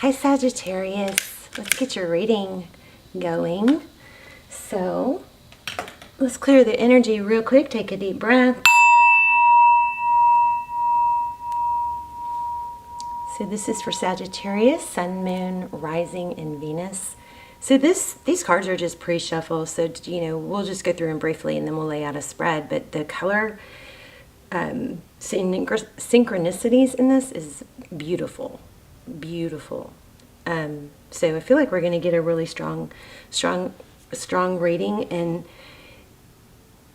Hi Sagittarius, let's get your reading going. So let's clear the energy real quick. Take a deep breath. So this is for Sagittarius, Sun, Moon, Rising, and Venus. So these cards are just pre-shuffle, so we'll just go through them briefly and then we'll lay out a spread. But the color synchronicities in this is beautiful. Beautiful. So I feel like we're going to get a really strong reading, and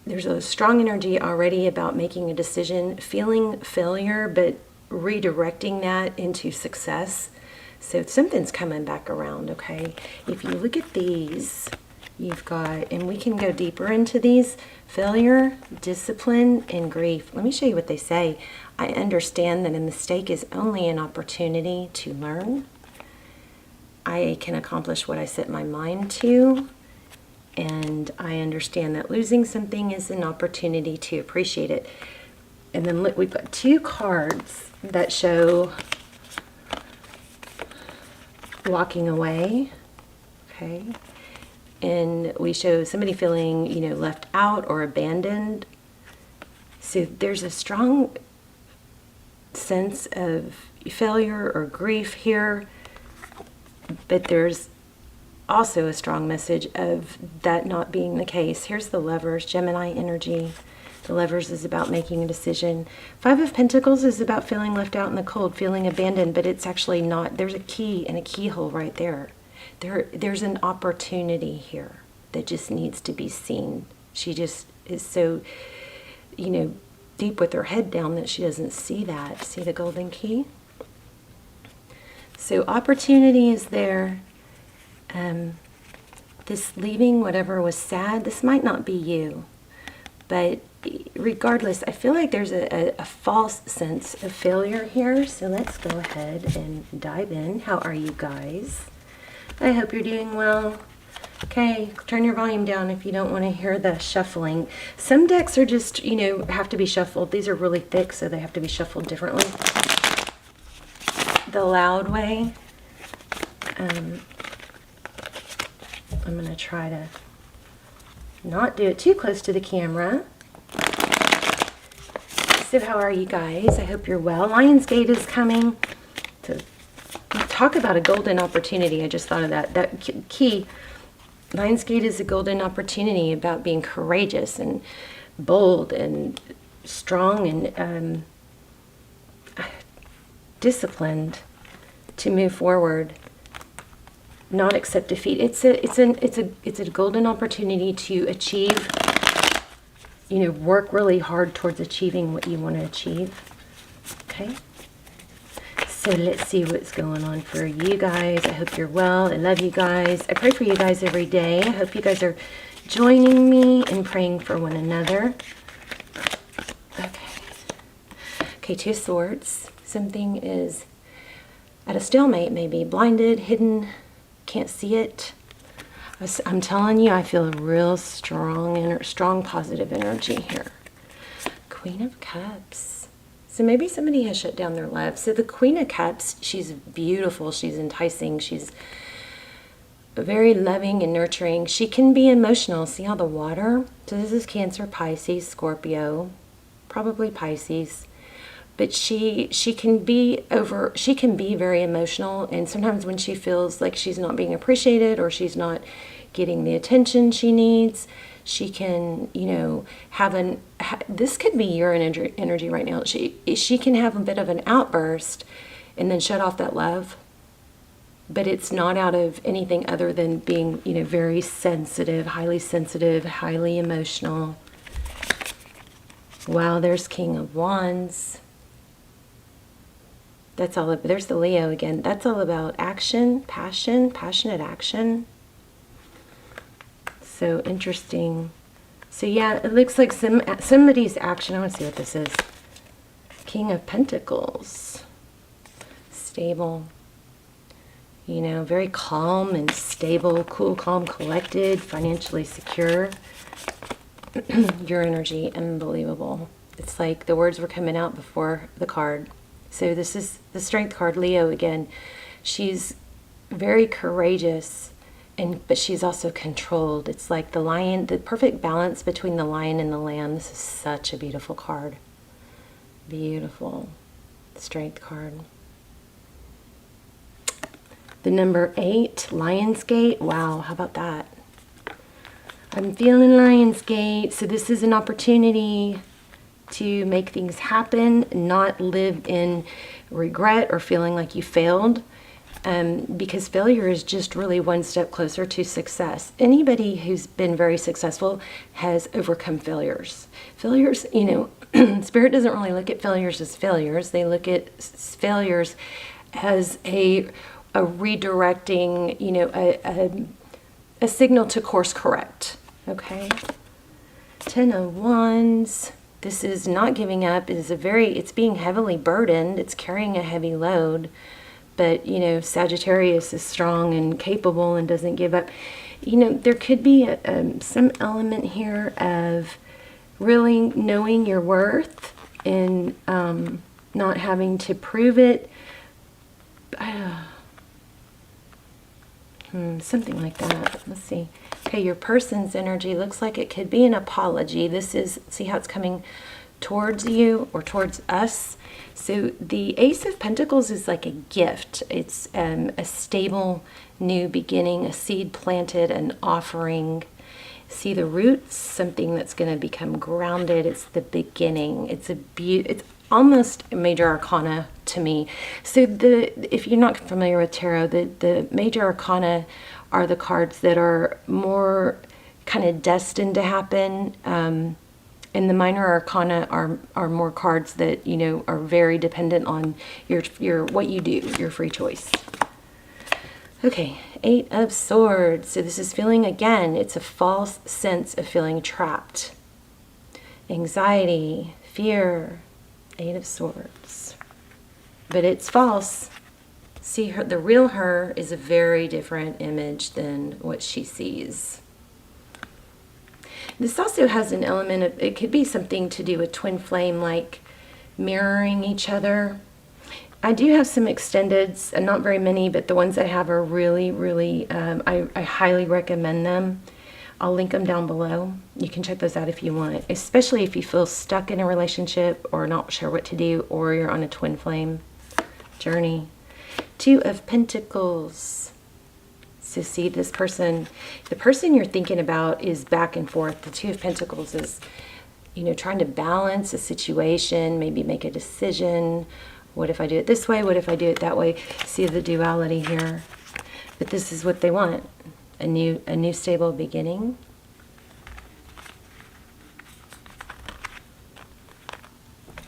there's a strong energy already about making a decision, feeling failure, but redirecting that into success. So something's coming back around, okay? If you look at these, you've got, and we can go deeper into these, failure, discipline, and grief. Let me show you what they say. I understand that a mistake is only an opportunity to learn. I can accomplish what I set my mind to. And I understand that losing something is an opportunity to appreciate it. And then look, we've got two cards that show walking away, okay? And we show somebody feeling, left out or abandoned. So there's a strong sense of failure or grief here, but there's also a strong message of that not being the case. Here's the Lovers, Gemini energy. The Lovers is about making a decision. Five of Pentacles is about feeling left out in the cold, feeling abandoned, but it's actually not. There's a key and a keyhole right there. There's an opportunity here that just needs to be seen. She just is so, deep with her head down that she doesn't see that. See the golden key? So opportunity is there. This leaving whatever was sad, this might not be you. But regardless, I feel like there's a false sense of failure here. So let's go ahead and dive in. How are you guys? I hope you're doing well. Okay, turn your volume down if you don't want to hear the shuffling. Some decks are just, have to be shuffled. These are really thick, so they have to be shuffled differently. The loud way. I'm going to try to not do it too close to the camera. So how are you guys? I hope you're well. Lionsgate is coming. To talk about a golden opportunity. I just thought of that. That key. Lionsgate is a golden opportunity about being courageous and bold and strong and disciplined to move forward. Not accept defeat. It's a golden opportunity to achieve, work really hard towards achieving what you want to achieve. Okay? So let's see what's going on for you guys. I hope you're well. I love you guys. I pray for you guys every day. I hope you guys are joining me in praying for one another. Okay, Two of Swords. Something is at a stalemate, maybe blinded, hidden, can't see it. I'm telling you, I feel a real strong positive energy here. Queen of Cups. So maybe somebody has shut down their love. So the Queen of Cups, she's beautiful, she's enticing, she's very loving and nurturing. She can be emotional. See all the water? So this is Cancer, Pisces, Scorpio, probably Pisces. But she can be very emotional, and sometimes when she feels like she's not being appreciated or she's not getting the attention she needs, she can, this could be your energy right now. She can have a bit of an outburst and then shut off that love, but it's not out of anything other than being, very sensitive, highly emotional. Wow, there's King of Wands. That's all. There's the Leo again. That's all about action, passionate action. So interesting. So yeah, it looks like somebody's action. I want to see what this is. King of Pentacles. Stable. Very calm and stable, cool, calm, collected, financially secure. Your energy, unbelievable. It's like the words were coming out before the card. So this is the Strength card, Leo again. She's very courageous, but she's also controlled. It's like the lion, the perfect balance between the lion and the lamb. This is such a beautiful card. Beautiful. Strength card. The number 8, Lionsgate. Wow, how about that? I'm feeling Lionsgate. So this is an opportunity to make things happen, not live in regret or feeling like you failed. Because failure is just really one step closer to success. Anybody who's been very successful has overcome failures. Failures, you know, Spirit doesn't really look at failures as failures. They look at failures as a redirecting, you know, a signal to course correct. Okay. 10 of Wands. This is not giving up. It's being heavily burdened. It's carrying a heavy load. But, you know, Sagittarius is strong and capable and doesn't give up. You know, there could be some element here of really knowing your worth and not having to prove it. Something like that. Let's see. Okay, your person's energy looks like it could be an apology. This is, see how it's coming towards you or towards us. So the Ace of Pentacles is like a gift. It's a stable new beginning, a seed planted, an offering. See the roots, something that's going to become grounded. It's the beginning. It's almost a major arcana to me. So if you're not familiar with tarot, the major arcana are the cards that are more kind of destined to happen. And the minor arcana are more cards that, you know, are very dependent on your what you do, your free choice. Okay, 8 of Swords. So this is feeling, again, it's a false sense of feeling trapped. Anxiety, fear, 8 of Swords. But it's false. See, the real her is a very different image than what she sees. This also has an element of, it could be something to do with twin flame, like mirroring each other. I do have some extendeds, and not very many, but the ones I have are really, really, I highly recommend them. I'll link them down below. You can check those out if you want, especially if you feel stuck in a relationship or not sure what to do, or you're on a twin flame journey. 2 of Pentacles. So see, this person, the person you're thinking about is back and forth. The 2 of Pentacles is, you know, trying to balance a situation, maybe make a decision. What if I do it this way? What if I do it that way? See the duality here. But this is what they want. A new stable beginning.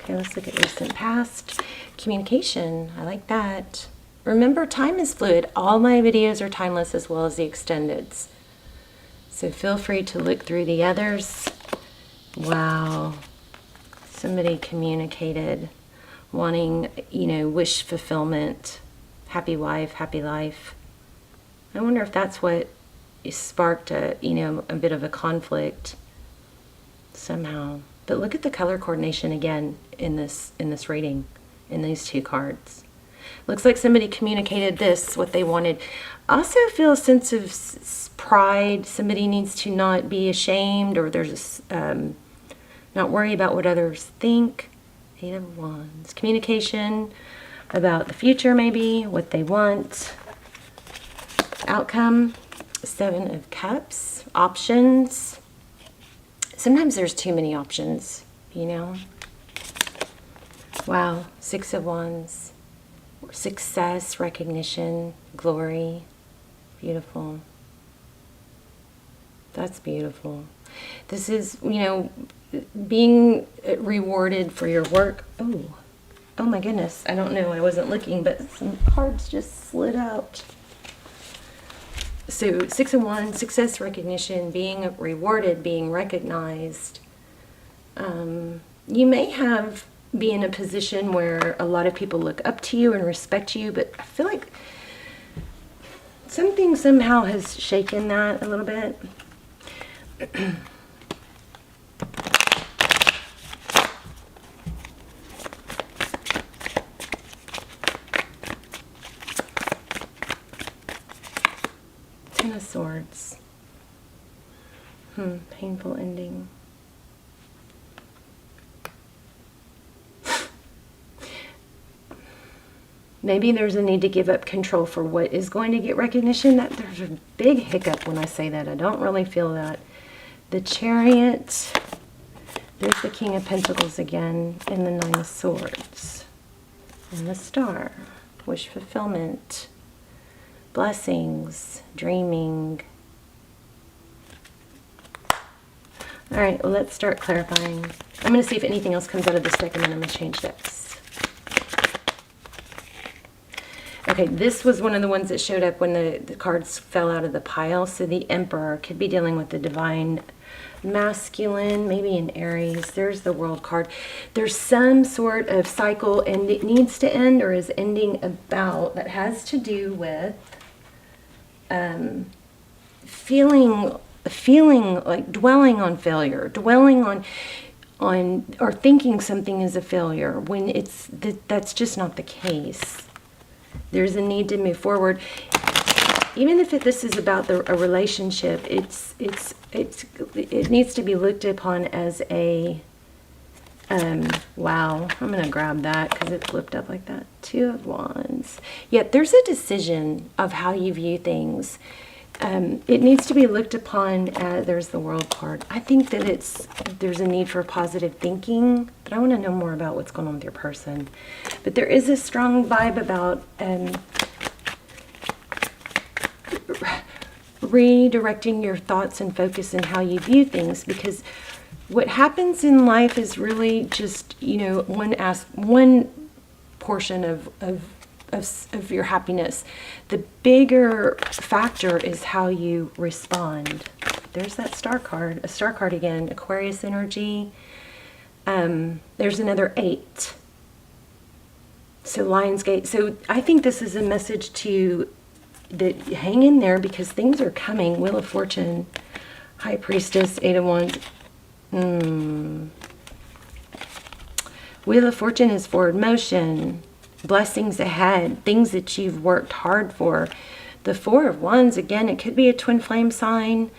Okay, let's look at recent past. Communication, I like that. Remember, time is fluid. All my videos are timeless, as well as the extendeds. So feel free to look through the others. Wow. Somebody communicated, wanting, you know, wish fulfillment. Happy wife, happy life. I wonder if that's what sparked a, you know, a bit of a conflict somehow. But look at the color coordination again in this reading, in these 2 cards. Looks like somebody communicated this, what they wanted. Also feel a sense of pride. Somebody needs to not be ashamed, or there's not worry about what others think. 8 of Wands. Communication about the future, maybe, what they want. Outcome. 7 of Cups. Options. Sometimes there's too many options, you know. Wow. 6 of Wands. Success, recognition, glory. Beautiful. That's beautiful. This is, you know, being rewarded for your work. Oh my goodness. I don't know. I wasn't looking, but some cards just slid out. So 6 of Wands, success, recognition, being rewarded, being recognized. You may be in a position where a lot of people look up to you and respect you, but I feel like something somehow has shaken that a little bit. Ten of Swords. Painful ending. Maybe there's a need to give up control for what is going to get recognition. That there's a big hiccup when I say that. I don't really feel that. The Chariot. There's the King of Pentacles again, and the Nine of Swords. And the Star. Wish fulfillment. Blessings. Dreaming. All right, well, let's start clarifying. I'm going to see if anything else comes out of this deck, and then I'm going to change decks. Okay, this was one of the ones that showed up when the cards fell out of the pile. So the Emperor could be dealing with the divine masculine, maybe an Aries. There's the World card. There's some sort of cycle, and it needs to end or is ending about that has to do with feeling like dwelling on failure, dwelling on or thinking something is a failure when that's just not the case. There's a need to move forward. Even if this is about a relationship, it needs to be looked upon as a, wow, I'm going to grab that because it flipped up like that. Two of Wands. Yet there's a decision of how you view things. It needs to be looked upon as, there's the World card. I think that there's a need for positive thinking, but I want to know more about what's going on with your person. But there is a strong vibe about redirecting your thoughts and focus in how you view things, because what happens in life is really just, one portion of your happiness. The bigger factor is how you respond. There's that Star card, a Star card again, Aquarius energy. There's another 8. So Lionsgate. So I think this is a message to that hang in there because things are coming. Wheel of Fortune, High Priestess, 8 of Wands. Wheel of Fortune is forward motion. Blessings ahead, things that you've worked hard for. The Four of Wands, again, it could be a twin flame sign.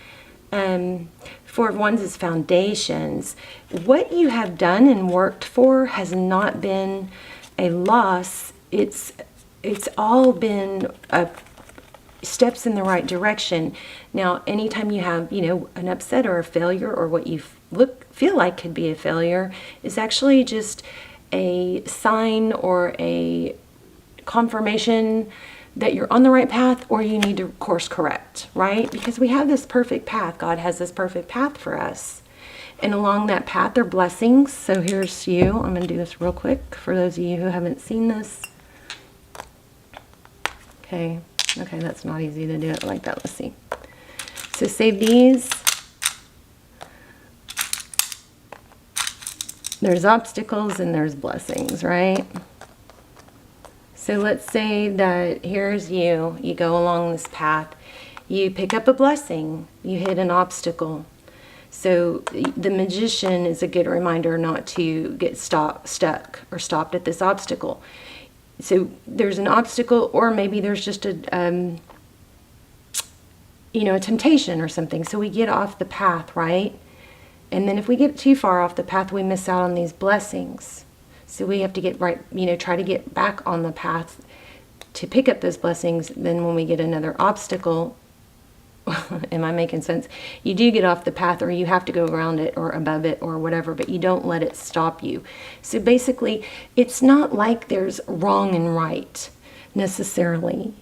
Four of Wands is foundations. What you have done and worked for has not been a loss. It's all been steps in the right direction. Now, anytime you have, an upset or a failure, or what you feel like could be a failure, is actually just a sign or a confirmation that you're on the right path, or you need to course correct, right? Because we have this perfect path. God has this perfect path for us. And along that path are blessings. So here's you. I'm going to do this real quick for those of you who haven't seen this. Okay, that's not easy to do it like that. Let's see. So save these. There's obstacles and there's blessings, right? So let's say that here's you. You go along this path. You pick up a blessing. You hit an obstacle. So the Magician is a good reminder not to get stuck or stopped at this obstacle. So there's an obstacle, or maybe there's just a temptation or something. So we get off the path, right? And then if we get too far off the path, we miss out on these blessings. So we have to get right, try to get back on the path to pick up those blessings. Then when we get another obstacle, am I making sense? You do get off the path, or you have to go around it or above it or whatever, but you don't let it stop you. So basically, it's not like there's wrong and right necessarily,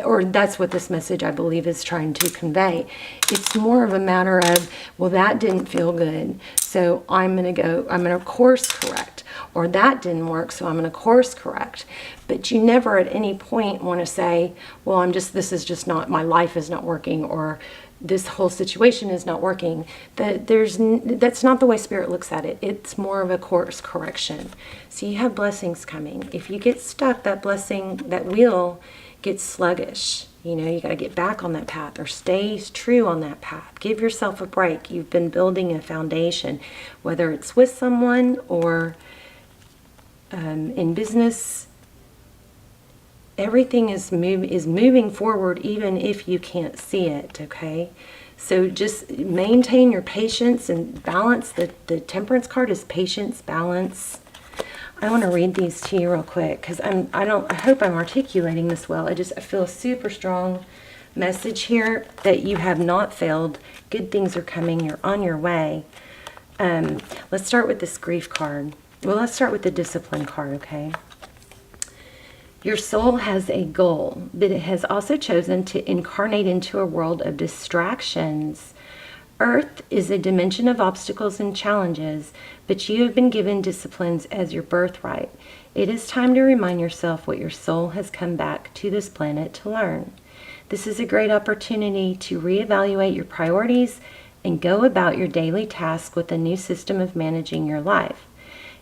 or that's what this message, I believe, is trying to convey. It's more of a matter of, well, that didn't feel good, so I'm going to course correct, or that didn't work, so I'm going to course correct. But you never at any point want to say, well, this is just not, my life is not working, or this whole situation is not working. That's not the way Spirit looks at it. It's more of a course correction. So you have blessings coming. If you get stuck, that wheel gets sluggish. You got to get back on that path, or stay true on that path. Give yourself a break. You've been building a foundation, whether it's with someone or in business. everything is moving forward even if you can't see it, okay? So just maintain your patience and balance. The Temperance card is patience, balance. I want to read these to you real quick because I hope I'm articulating this well. I feel a super strong message here that you have not failed. Good things are coming. You're on your way. Let's start with this grief card. Well, let's start with the discipline card, okay? Your soul has a goal, but it has also chosen to incarnate into a world of distractions. Earth is a dimension of obstacles and challenges, but you have been given disciplines as your birthright. It is time to remind yourself what your soul has come back to this planet to learn. This is a great opportunity to reevaluate your priorities and go about your daily tasks with a new system of managing your life,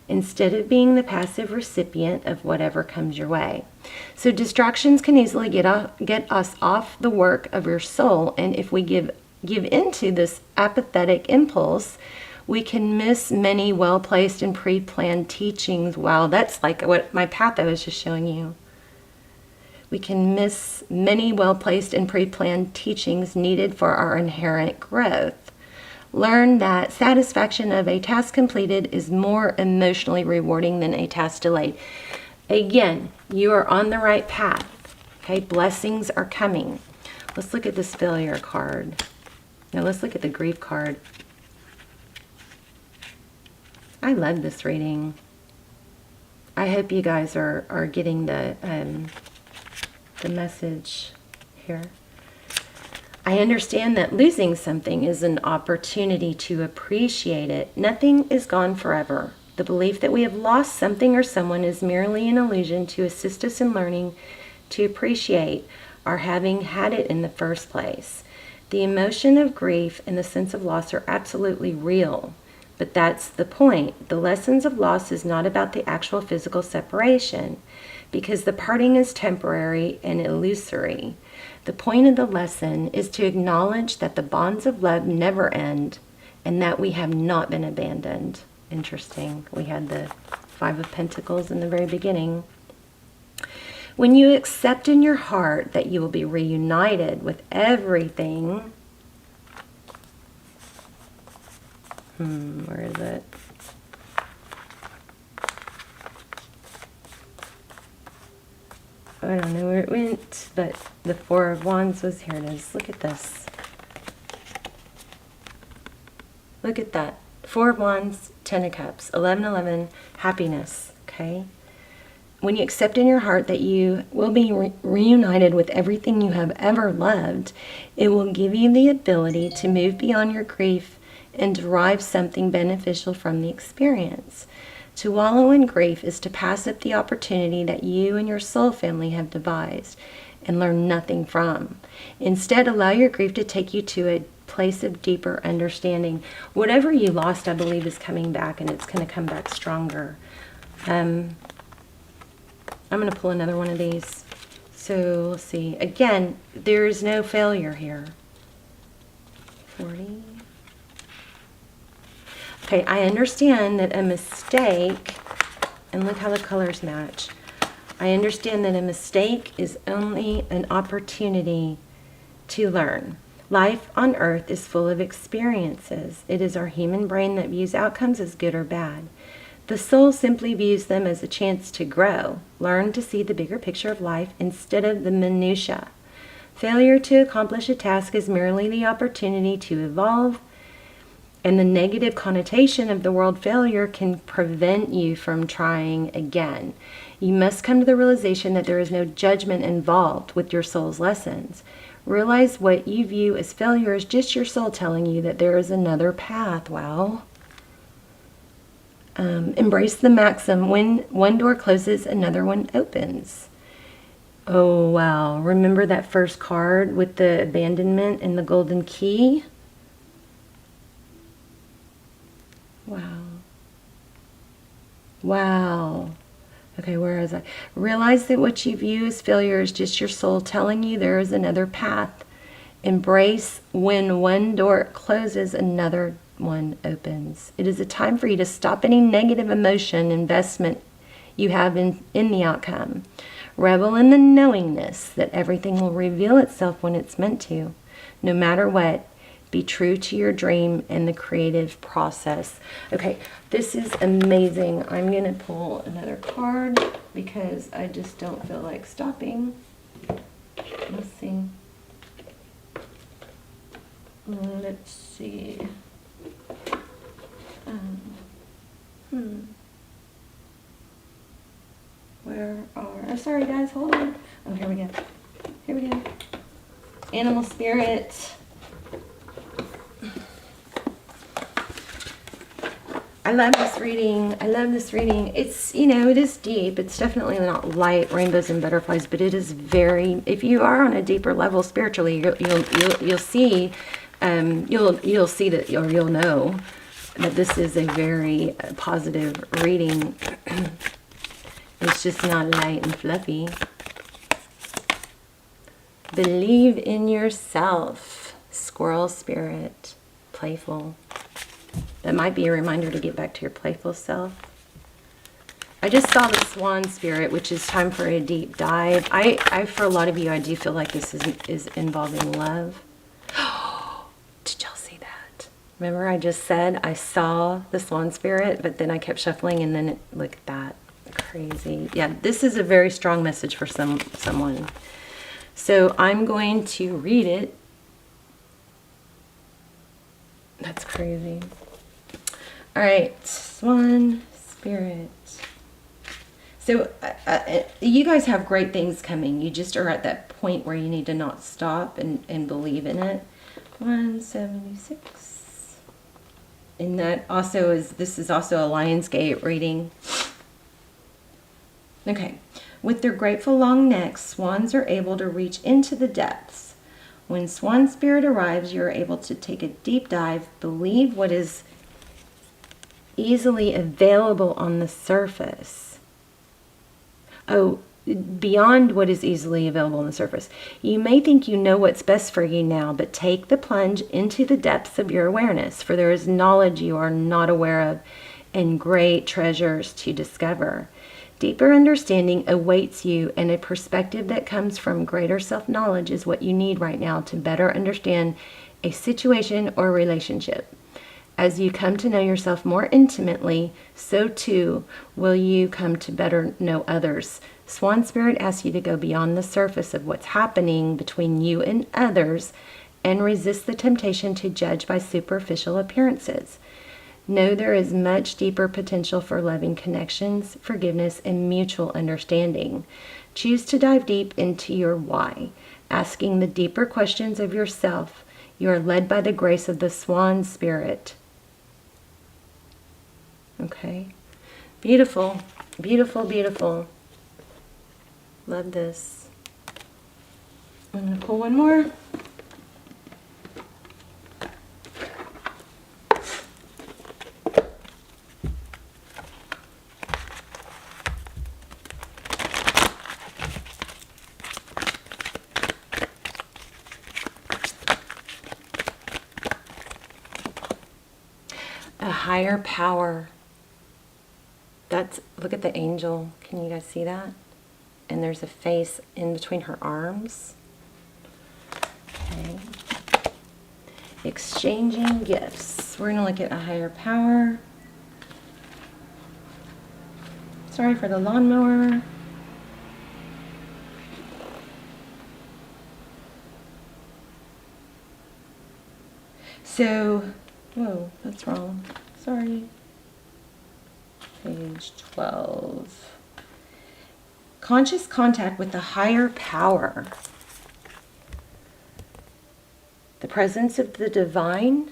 instead of being the passive recipient of whatever comes your way. So distractions can easily get us off the work of your soul, and if we give into this apathetic impulse, we can miss many well-placed and pre-planned teachings. Wow, that's like what my path I was just showing you. We can miss many well-placed and pre-planned teachings needed for our inherent growth. Learn that satisfaction of a task completed is more emotionally rewarding than a task delayed. Again, you are on the right path. Okay, blessings are coming. Let's look at this failure card. Now let's look at the grief card. I love this reading. I hope you guys are getting the message here. I understand that losing something is an opportunity to appreciate it. Nothing is gone forever. The belief that we have lost something or someone is merely an illusion to assist us in learning to appreciate our having had it in the first place. The emotion of grief and the sense of loss are absolutely real, but that's the point. The lessons of loss is not about the actual physical separation, because the parting is temporary and illusory. The point of the lesson is to acknowledge that the bonds of love never end and that we have not been abandoned. Interesting. We had the Five of Pentacles in the very beginning. When you accept in your heart that you will be reunited with everything, where is it? I don't know where it went, but the Four of Wands was here. It is. Look at this. Look at that. Four of Wands, Ten of Cups, 11-11, happiness, okay? When you accept in your heart that you will be reunited with everything you have ever loved, it will give you the ability to move beyond your grief and derive something beneficial from the experience. To wallow in grief is to pass up the opportunity that you and your soul family have devised and learn nothing from. Instead, allow your grief to take you to a place of deeper understanding. Whatever you lost, I believe, is coming back, and it's going to come back stronger. I'm going to pull another one of these. So let's see. Again, there is no failure here. 40. Okay, I understand that a mistake, and look how the colors match. I understand that a mistake is only an opportunity to learn. Life on earth is full of experiences. It is our human brain that views outcomes as good or bad. The soul simply views them as a chance to grow, learn to see the bigger picture of life instead of the minutiae. Failure to accomplish a task is merely the opportunity to evolve, and the negative connotation of the word failure can prevent you from trying again. You must come to the realization that there is no judgment involved with your soul's lessons. Realize what you view as failure is just your soul telling you that there is another path. Wow. Embrace the maxim, when one door closes, another one opens. Oh, wow. Remember that first card with the abandonment and the golden key? Wow. Wow. Okay, where is I? Realize that what you view as failure is just your soul telling you there is another path. Embrace when one door closes, another one opens. It is a time for you to stop any negative emotion investment you have in the outcome. Revel in the knowingness that everything will reveal itself when it's meant to. No matter what, be true to your dream and the creative process. Okay, this is amazing. I'm going to pull another card because I just don't feel like stopping. Let's see. Let's see. Where are... Oh, sorry, guys. Hold on. Oh, here we go. Here we go. Animal spirit. I love this reading. I love this reading. It's, you know, it is deep. It's definitely not light rainbows and butterflies, but it is very, if you are on a deeper level spiritually, you'll see, you'll see that, or you'll know that this is a very positive reading. It's just not light and fluffy. Believe in yourself, squirrel spirit, playful. That might be a reminder to get back to your playful self. I just saw the swan spirit, which is time for a deep dive. I for a lot of you, I do feel like this is involving love. Did y'all see that? Remember I just said I saw the swan spirit, but then I kept shuffling and then look at that. Crazy. Yeah, this is a very strong message for someone. So I'm going to read it. That's crazy. All right, swan spirit. So you guys have great things coming. You just are at that point where you need to not stop and believe in it. 176. And that also is, this is also a Lionsgate reading. Okay. With their grateful long necks, swans are able to reach into the depths. When swan spirit arrives, you are able to take a deep dive, believe what is easily available on the surface. Oh, beyond what is easily available on the surface. You may think you know what's best for you now, but take the plunge into the depths of your awareness, for there is knowledge you are not aware of and great treasures to discover. Deeper understanding awaits you, and a perspective that comes from greater self-knowledge is what you need right now to better understand a situation or relationship. As you come to know yourself more intimately, so too will you come to better know others. Swan Spirit asks you to go beyond the surface of what's happening between you and others and resist the temptation to judge by superficial appearances. Know there is much deeper potential for loving connections, forgiveness, and mutual understanding. Choose to dive deep into your why, asking the deeper questions of yourself. You are led by the grace of the Swan Spirit. Okay. Beautiful. Beautiful, beautiful. Love this. I'm going to pull one more. A higher power. That's, look at the angel. Can you guys see that? And there's a face in between her arms. Okay. Exchanging gifts. We're going to look at a higher power. Sorry for the lawnmower. So, whoa, that's wrong. Sorry. Page 12. Conscious contact with the higher power. The presence of the divine.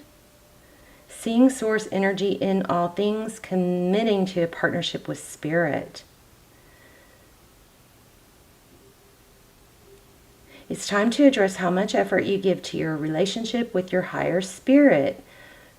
Seeing source energy in all things. Committing to a partnership with spirit. It's time to address how much effort you give to your relationship with your higher spirit,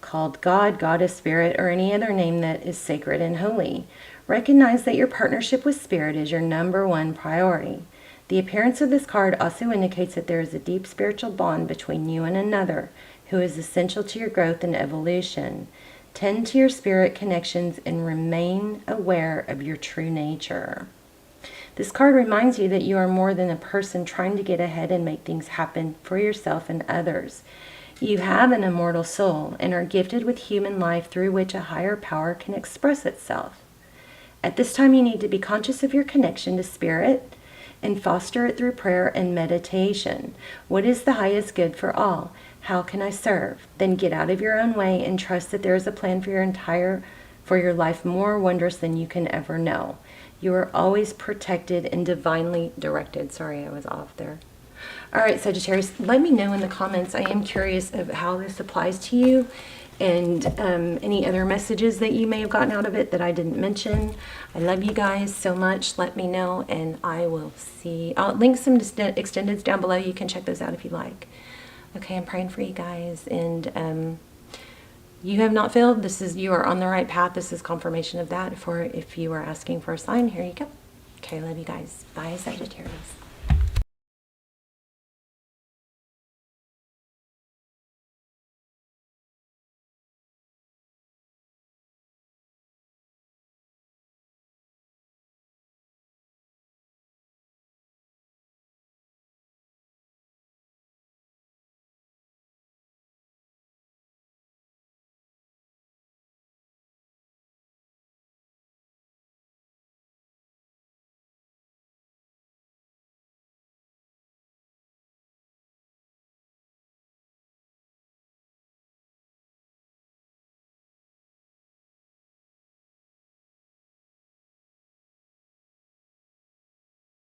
called God, Goddess, Spirit, or any other name that is sacred and holy. Recognize that your partnership with Spirit is your #1 priority. The appearance of this card also indicates that there is a deep spiritual bond between you and another who is essential to your growth and evolution. Tend to your spirit connections and remain aware of your true nature. This card reminds you that you are more than a person trying to get ahead and make things happen for yourself and others. You have an immortal soul and are gifted with human life through which a higher power can express itself. At this time, you need to be conscious of your connection to spirit and foster it through prayer and meditation. What is the highest good for all? How can I serve? Then get out of your own way and trust that there is a plan for your life more wondrous than you can ever know. You are always protected and divinely directed. Sorry, I was off there. All right, Sagittarius, let me know in the comments. I am curious of how this applies to you and any other messages that you may have gotten out of it that I didn't mention. I love you guys so much. Let me know, and I will see. I'll link some extendeds down below. You can check those out if you like. Okay, I'm praying for you guys, and you have not failed. You are on the right path. This is confirmation of that. For if you are asking for a sign, here you go. Okay, love you guys. Bye, Sagittarius.